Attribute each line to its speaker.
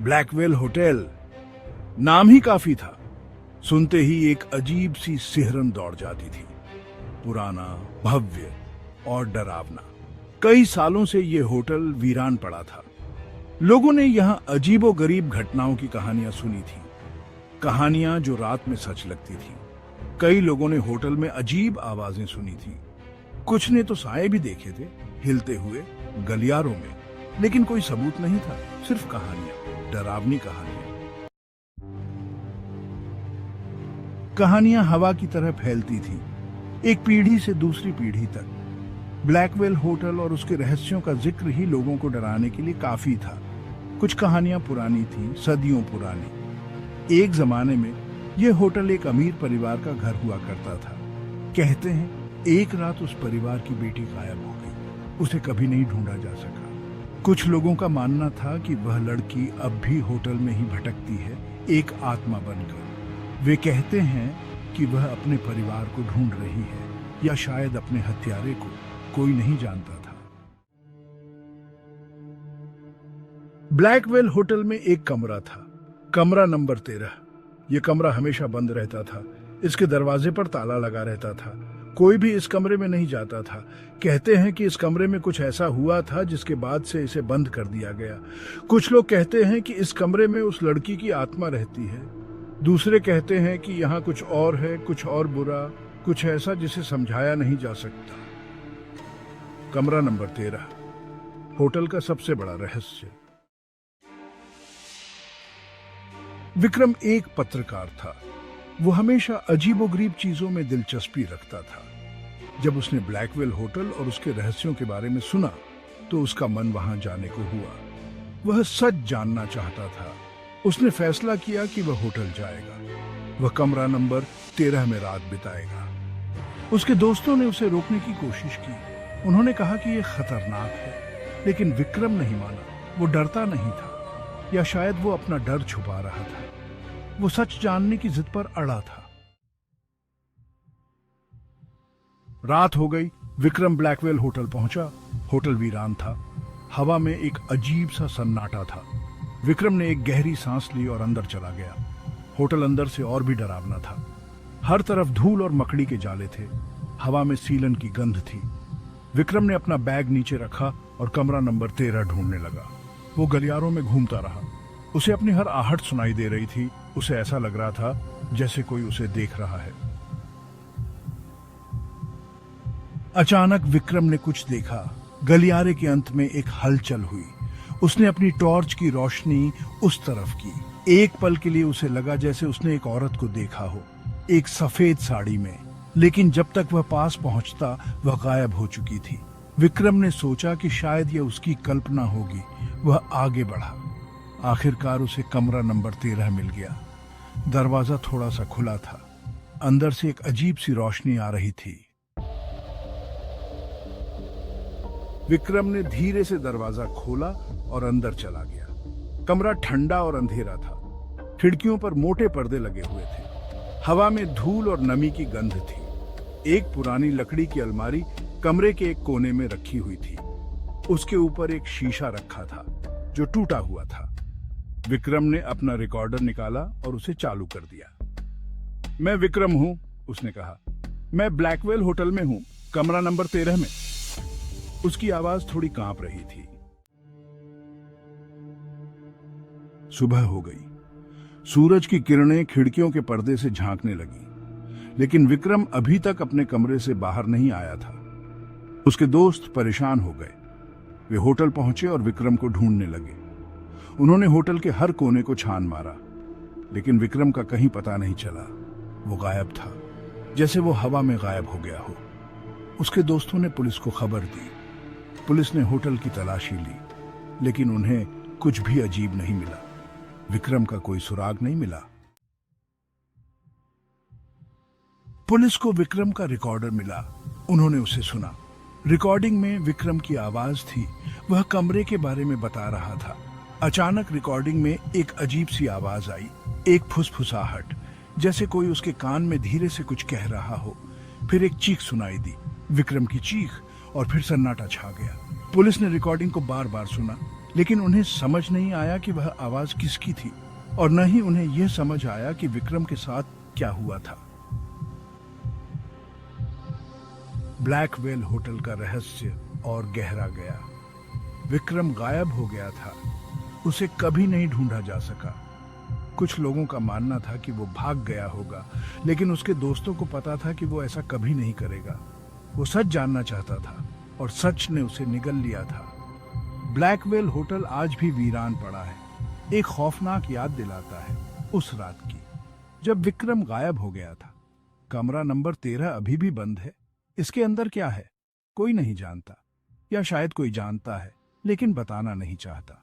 Speaker 1: Blackwell hotel, नाम ही काफी था। सुनते ही एक अजीब सी सिहरन दौड़ जाती थी। पुराना, भव्य और डरावना। कई सालों से ये होटल वीरान पड़ा था। लोगों ने यहाँ अजीबोगरीब घटनाओं की कहानियां सुनी थी, कहानियां जो रात में सच लगती थी। कई लोगों ने होटल में अजीब आवाजें सुनी थी। कुछ ने तो साए भी देखे थे, हिलते हुए गलियारों में। लेकिन कोई सबूत नहीं था, सिर्फ कहानियां, डरावनी कहानियां। कहानियां हवा की तरह फैलती थी, एक पीढ़ी से दूसरी पीढ़ी तक। ब्लैकवेल होटल और उसके रहस्यों का जिक्र ही लोगों को डराने के लिए काफी था। कुछ कहानियां पुरानी थी, सदियों पुरानी। एक जमाने में यह होटल एक अमीर परिवार का घर हुआ करता था। कहते हैं एक रात उस परिवार की बेटी गायब हो गई। उसे कभी नहीं ढूंढा जा सका। कुछ लोगों का मानना था कि वह लड़की अब भी होटल में ही भटकती है, एक आत्मा बनकर। वे कहते हैं कि वह अपने परिवार को ढूंढ रही है, या शायद अपने हत्यारे को। कोई नहीं जानता था। ब्लैकवेल होटल में एक कमरा था, कमरा नंबर 13। यह कमरा हमेशा बंद रहता था। इसके दरवाजे पर ताला लगा रहता था। कोई भी इस कमरे में नहीं जाता था। कहते हैं कि इस कमरे में कुछ ऐसा हुआ था जिसके बाद से इसे बंद कर दिया गया। कुछ लोग कहते हैं कि इस कमरे में उस लड़की की आत्मा रहती है। दूसरे कहते हैं कि यहाँ कुछ और है, कुछ और बुरा, कुछ ऐसा जिसे समझाया नहीं जा सकता। कमरा नंबर 13, होटल का सबसे बड़ा रहस्य। विक्रम एक पत्रकार था। वो हमेशा अजीबोगरीब चीजों में दिलचस्पी रखता था। जब उसने ब्लैकवेल होटल और उसके रहस्यों के बारे में सुना तो उसका मन वहां जाने को हुआ। वह सच जानना चाहता था। उसने फैसला किया कि वह होटल जाएगा। वह कमरा नंबर 13 में रात बिताएगा। उसके दोस्तों ने उसे रोकने की कोशिश की। उन्होंने कहा कि यह खतरनाक है, लेकिन विक्रम नहीं माना। वो डरता नहीं था, या शायद वो अपना डर छुपा रहा था। वो सच जानने की जिद पर अड़ा था। रात हो गई। विक्रम ब्लैकवेल होटल पहुंचा। होटल वीरान था। हवा में एक अजीब सा सन्नाटा था। विक्रम ने एक गहरी सांस ली और अंदर चला गया। होटल अंदर से और भी डरावना था। हर तरफ धूल और मकड़ी के जाले थे। हवा में सीलन की गंध थी। विक्रम ने अपना बैग नीचे रखा और कमरा नंबर 13 ढूंढने लगा। वो गलियारों में घूमता रहा। उसे अपनी हर आहट सुनाई दे रही थी। उसे ऐसा लग रहा था जैसे कोई उसे देख रहा है। अचानक विक्रम ने कुछ देखा। गलियारे के अंत में एक हलचल हुई। उसने अपनी टॉर्च की रोशनी उस तरफ की। एक पल के लिए उसे लगा जैसे उसने एक औरत को देखा हो, एक सफेद साड़ी में। लेकिन जब तक वह पास पहुंचता वह गायब हो चुकी थी। विक्रम ने सोचा कि शायद यह उसकी कल्पना होगी। वह आगे बढ़ा। आखिरकार उसे कमरा नंबर 13 मिल गया। दरवाजा थोड़ा सा खुला था। अंदर से एक अजीब सी रोशनी आ रही थी। विक्रम ने धीरे से दरवाजा खोला और अंदर चला गया। कमरा ठंडा और अंधेरा था। खिड़कियों पर मोटे पर्दे लगे हुए थे। हवा में धूल और नमी की गंध थी। एक पुरानी लकड़ी की अलमारी कमरे के एक कोने में रखी हुई थी। उसके ऊपर एक शीशा रखा था जो टूटा हुआ था। विक्रम ने अपना रिकॉर्डर निकाला और उसे चालू कर दिया। मैं विक्रम हूं, उसने कहा। मैं ब्लैकवेल होटल में हूं, कमरा नंबर 13 में। उसकी आवाज थोड़ी कांप रही थी। सुबह हो गई। सूरज की किरणें खिड़कियों के पर्दे से झांकने लगी। लेकिन विक्रम अभी तक अपने कमरे से बाहर नहीं आया था। उसके दोस्त परेशान हो गए। वे होटल पहुंचे और विक्रम को ढूंढने लगे। उन्होंने होटल के हर कोने को छान मारा, लेकिन विक्रम का कहीं पता नहीं चला। वो गायब था, जैसे वो हवा में गायब हो गया हो। उसके दोस्तों ने पुलिस को खबर दी। पुलिस ने होटल की तलाशी ली, लेकिन उन्हें कुछ भी अजीब नहीं मिला। विक्रम का कोई सुराग नहीं मिला। पुलिस को विक्रम का रिकॉर्डर मिला। उन्होंने उसे सुना। रिकॉर्डिंग में विक्रम की आवाज थी। वह कमरे के बारे में बता रहा था। अचानक रिकॉर्डिंग में एक अजीब सी आवाज आई, एक फुसफुसाहट, जैसे कोई उसके कान में धीरे से कुछ कह रहा हो। फिर एक चीख सुनाई दी, विक्रम की चीख, और फिर सन्नाटा छा गया। पुलिस ने रिकॉर्डिंग को बार बार सुना, लेकिन उन्हें समझ नहीं आया कि वह आवाज किसकी थी, और न ही उन्हें यह समझ आया कि विक्रम के साथ क्या हुआ था। ब्लैक व्हेल होटल का रहस्य और गहरा गया। विक्रम गायब हो गया था, उसे कभी नहीं ढूंढा जा सका। कुछ लोगों का मानना था कि वो भाग गया होगा, लेकिन उसके दोस्तों को पता था कि वो ऐसा कभी नहीं करेगा। वो सच जानना चाहता था और सच ने उसे निगल लिया था। ब्लैक व्हेल होटल आज भी वीरान पड़ा है, एक खौफनाक याद दिलाता है उस रात की जब विक्रम गायब हो गया था। कमरा नंबर 13 अभी भी बंद है। इसके अंदर क्या है कोई नहीं जानता, या शायद कोई जानता है लेकिन बताना नहीं चाहता।